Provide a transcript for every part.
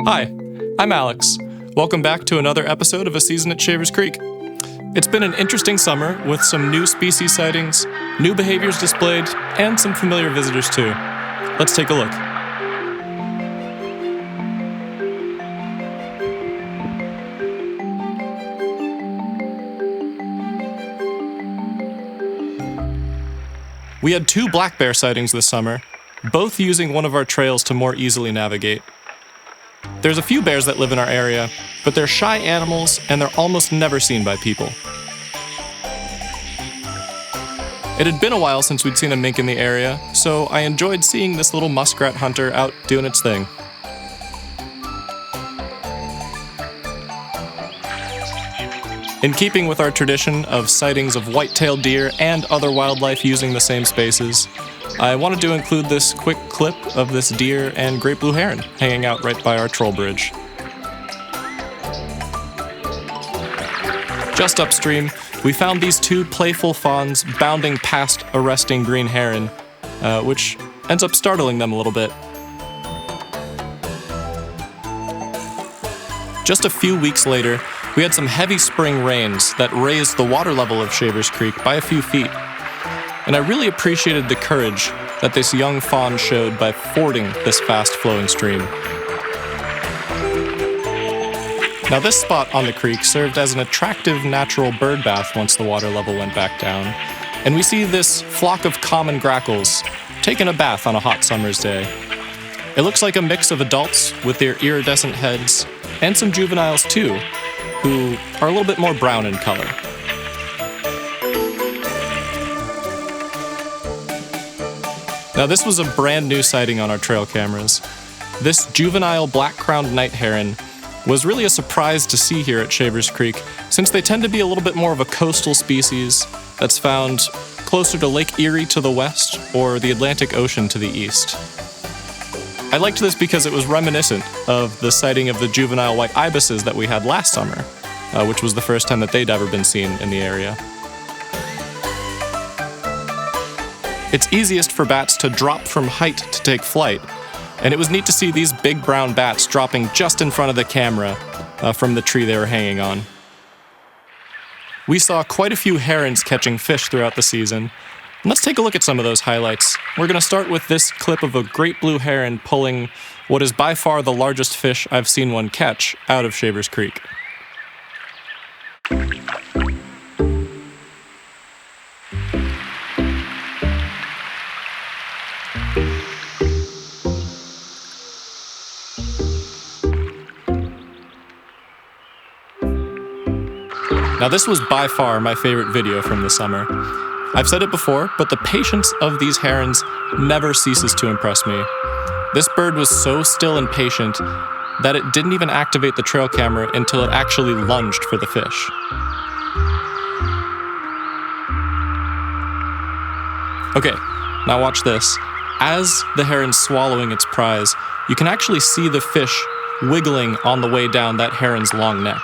Hi, I'm Alex. Welcome back to another episode of A Season at Shavers Creek. It's been an interesting summer with some new species sightings, new behaviors displayed, and some familiar visitors too. Let's take a look. We had 2 black bear sightings this summer, both using one of our trails to more easily navigate. There's a few bears that live in our area, but they're shy animals and they're almost never seen by people. It had been a while since we'd seen a mink in the area, so I enjoyed seeing this little muskrat hunter out doing its thing. In keeping with our tradition of sightings of white-tailed deer and other wildlife using the same spaces, I wanted to include this quick clip of this deer and great blue heron hanging out right by our troll bridge. Just upstream, we found these 2 playful fawns bounding past a resting green heron, which ends up startling them a little bit. Just a few weeks later, we had some heavy spring rains that raised the water level of Shavers Creek by a few feet. And I really appreciated the courage that this young fawn showed by fording this fast-flowing stream. Now this spot on the creek served as an attractive natural bird bath once the water level went back down, and we see this flock of common grackles taking a bath on a hot summer's day. It looks like a mix of adults with their iridescent heads, and some juveniles too, who are a little bit more brown in color. Now this was a brand new sighting on our trail cameras. This juvenile black-crowned night heron was really a surprise to see here at Shavers Creek, since they tend to be a little bit more of a coastal species that's found closer to Lake Erie to the west or the Atlantic Ocean to the east. I liked this because it was reminiscent of the sighting of the juvenile white ibises that we had last summer, which was the first time that they'd ever been seen in the area. It's easiest for bats to drop from height to take flight, and it was neat to see these big brown bats dropping just in front of the camera from the tree they were hanging on. We saw quite a few herons catching fish throughout the season. Let's take a look at some of those highlights. We're going to start with this clip of a great blue heron pulling what is by far the largest fish I've seen one catch out of Shavers Creek. Now this was by far my favorite video from the summer. I've said it before, but the patience of these herons never ceases to impress me. This bird was so still and patient that it didn't even activate the trail camera until it actually lunged for the fish. Okay, now watch this. As the heron's swallowing its prize, you can actually see the fish wiggling on the way down that heron's long neck.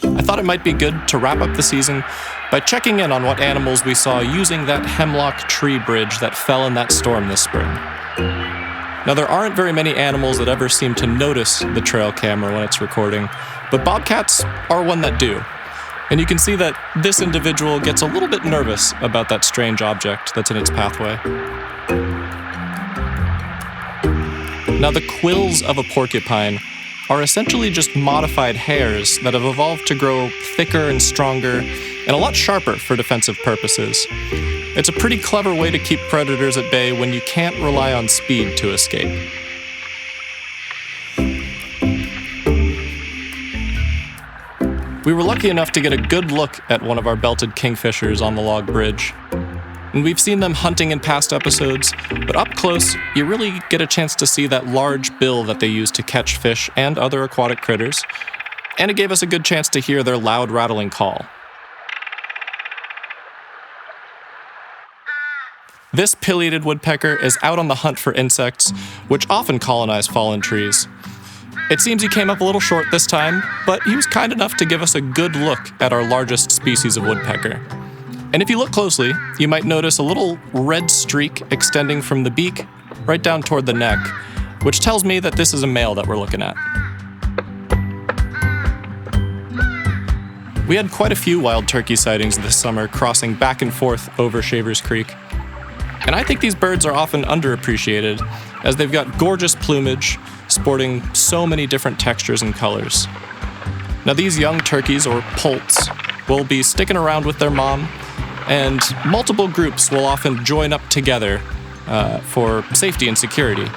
I thought it might be good to wrap up the season by checking in on what animals we saw using that hemlock tree bridge that fell in that storm this spring. Now there aren't very many animals that ever seem to notice the trail camera when it's recording, but bobcats are one that do. And you can see that this individual gets a little bit nervous about that strange object that's in its pathway. Now the quills of a porcupine are essentially just modified hairs that have evolved to grow thicker and stronger and a lot sharper for defensive purposes. It's a pretty clever way to keep predators at bay when you can't rely on speed to escape. We were lucky enough to get a good look at one of our belted kingfishers on the log bridge. And we've seen them hunting in past episodes, but up close, you really get a chance to see that large bill that they use to catch fish and other aquatic critters, and it gave us a good chance to hear their loud rattling call. This pileated woodpecker is out on the hunt for insects, which often colonize fallen trees. It seems he came up a little short this time, but he was kind enough to give us a good look at our largest species of woodpecker. And if you look closely, you might notice a little red streak extending from the beak right down toward the neck. which tells me that this is a male that we're looking at. We had quite a few wild turkey sightings this summer crossing back and forth over Shavers Creek. And I think these birds are often underappreciated, as they've got gorgeous plumage, sporting so many different textures and colors. Now these young turkeys, or poults, will be sticking around with their mom, and multiple groups will often join up together for safety and security.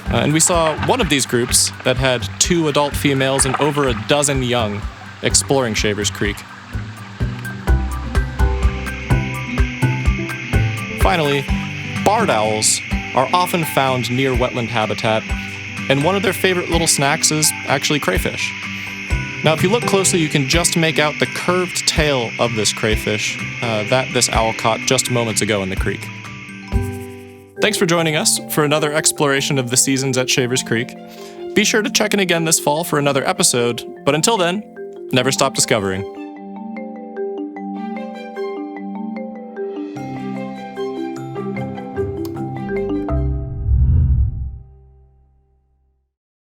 And we saw one of these groups that had 2 adult females and over a dozen young exploring Shavers Creek. Finally, barred owls are often found near wetland habitat, and one of their favorite little snacks is actually crayfish. Now, if you look closely, you can just make out the curved tail of this crayfish that this owl caught just moments ago in the creek. Thanks for joining us for another exploration of the seasons at Shavers Creek. Be sure to check in again this fall for another episode, but until then, never stop discovering.